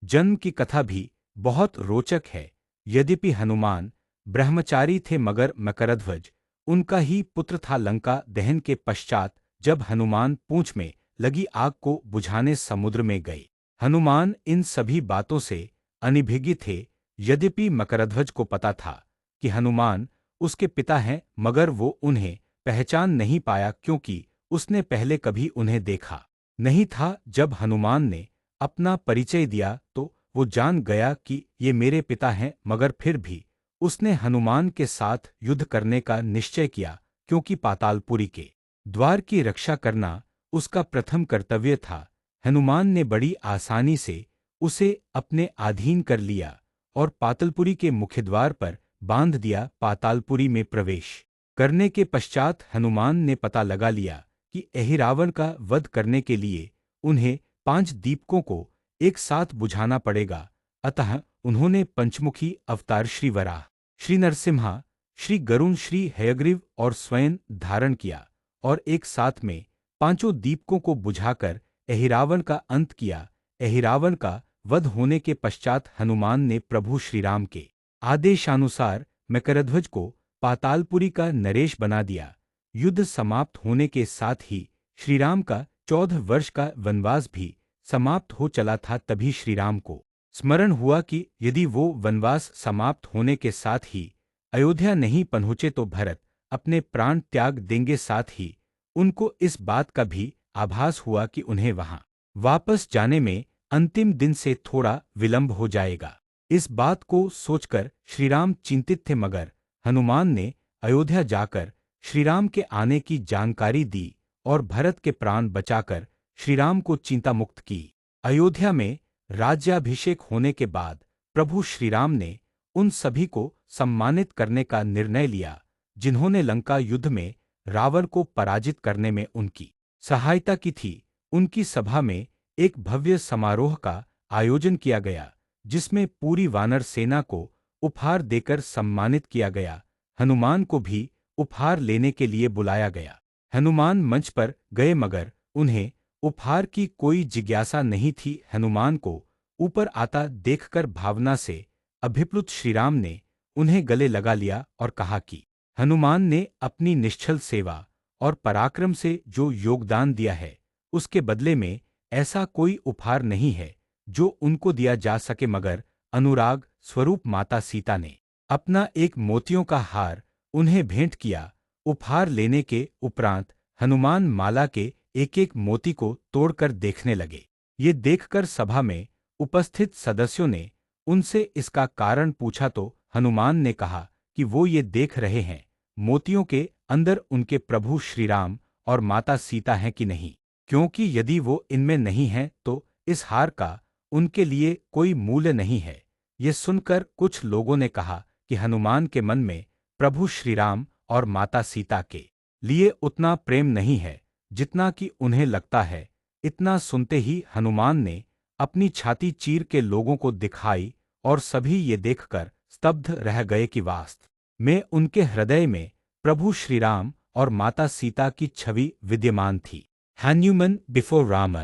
जन्म की कथा भी बहुत रोचक है। यद्यपि हनुमान ब्रह्मचारी थे मगर मकरध्वज उनका ही पुत्र था। लंका दहन के पश्चात जब हनुमान पूंछ में लगी आग को बुझाने समुद्र में गए, हनुमान इन सभी बातों से अनभिज्ञ थे। यद्यपि मकरध्वज को पता था कि हनुमान उसके पिता हैं, मगर वो उन्हें पहचान नहीं पाया क्योंकि उसने पहले कभी उन्हें देखा नहीं था। जब हनुमान ने अपना परिचय दिया तो वो जान गया कि ये मेरे पिता हैं, मगर फिर भी उसने हनुमान के साथ युद्ध करने का निश्चय किया क्योंकि पातालपुरी के द्वार की रक्षा करना उसका प्रथम कर्तव्य था। हनुमान ने बड़ी आसानी से उसे अपने अधीन कर लिया और पातालपुरी के मुख्य द्वार पर बांध दिया। पातालपुरी में प्रवेश करने के पश्चात हनुमान ने पता लगा लिया कि अहिरावण का वध करने के लिए उन्हें 5 दीपकों को एक साथ बुझाना पड़ेगा। अतः उन्होंने पंचमुखी अवतार श्री वराह, श्री नरसिम्हा, श्री गरुण, श्री हयग्रीव और स्वयं धारण किया और एक साथ में 5 दीपकों को बुझाकर अहिरावण का अंत किया। अहिरावण का वध होने के पश्चात हनुमान ने प्रभु श्रीराम के आदेशानुसार मकरध्वज को पातालपुरी का नरेश बना दिया। युद्ध समाप्त होने के साथ ही श्रीराम का 14 वर्ष का वनवास भी समाप्त हो चला था। तभी श्रीराम को स्मरण हुआ कि यदि वो वनवास समाप्त होने के साथ ही अयोध्या नहीं पहुंचे तो भरत अपने प्राण त्याग देंगे। साथ ही उनको इस बात का भी आभास हुआ कि उन्हें वहां वापस जाने में अंतिम दिन से थोड़ा विलंब हो जाएगा। इस बात को सोचकर श्रीराम चिंतित थे, मगर हनुमान ने अयोध्या जाकर श्रीराम के आने की जानकारी दी और भरत के प्राण बचाकर श्रीराम को चिंता मुक्त की। अयोध्या में राज्याभिषेक होने के बाद प्रभु श्रीराम ने उन सभी को सम्मानित करने का निर्णय लिया जिन्होंने लंका युद्ध में रावण को पराजित करने में उनकी सहायता की थी। उनकी सभा में एक भव्य समारोह का आयोजन किया गया जिसमें पूरी वानर सेना को उपहार देकर सम्मानित किया गया। हनुमान को भी उपहार लेने के लिए बुलाया गया। हनुमान मंच पर गए मगर उन्हें उपहार की कोई जिज्ञासा नहीं थी। हनुमान को ऊपर आता देखकर भावना से अभिप्लुत श्रीराम ने उन्हें गले लगा लिया और कहा कि हनुमान ने अपनी निश्चल सेवा और पराक्रम से जो योगदान दिया है उसके बदले में ऐसा कोई उपहार नहीं है जो उनको दिया जा सके, मगर अनुराग स्वरूप माता सीता ने अपना एक मोतियों का हार उन्हें भेंट किया। उपहार लेने के उपरांत हनुमान माला के एक एक मोती को तोड़कर देखने लगे। ये देखकर सभा में उपस्थित सदस्यों ने उनसे इसका कारण पूछा तो हनुमान ने कहा कि वो ये देख रहे हैं मोतियों के अंदर उनके प्रभु श्रीराम और माता सीता हैं कि नहीं, क्योंकि यदि वो इनमें नहीं हैं तो इस हार का उनके लिए कोई मूल्य नहीं है। ये सुनकर कुछ लोगों ने कहा कि हनुमान के मन में प्रभु श्रीराम और माता सीता के लिए उतना प्रेम नहीं है जितना कि उन्हें लगता है। इतना सुनते ही हनुमान ने अपनी छाती चीर के लोगों को दिखाई और सभी ये देखकर स्तब्ध रह गए कि वास्तव में उनके हृदय में प्रभु श्रीराम और माता सीता की छवि विद्यमान थी। हनुमान बिफोर राम।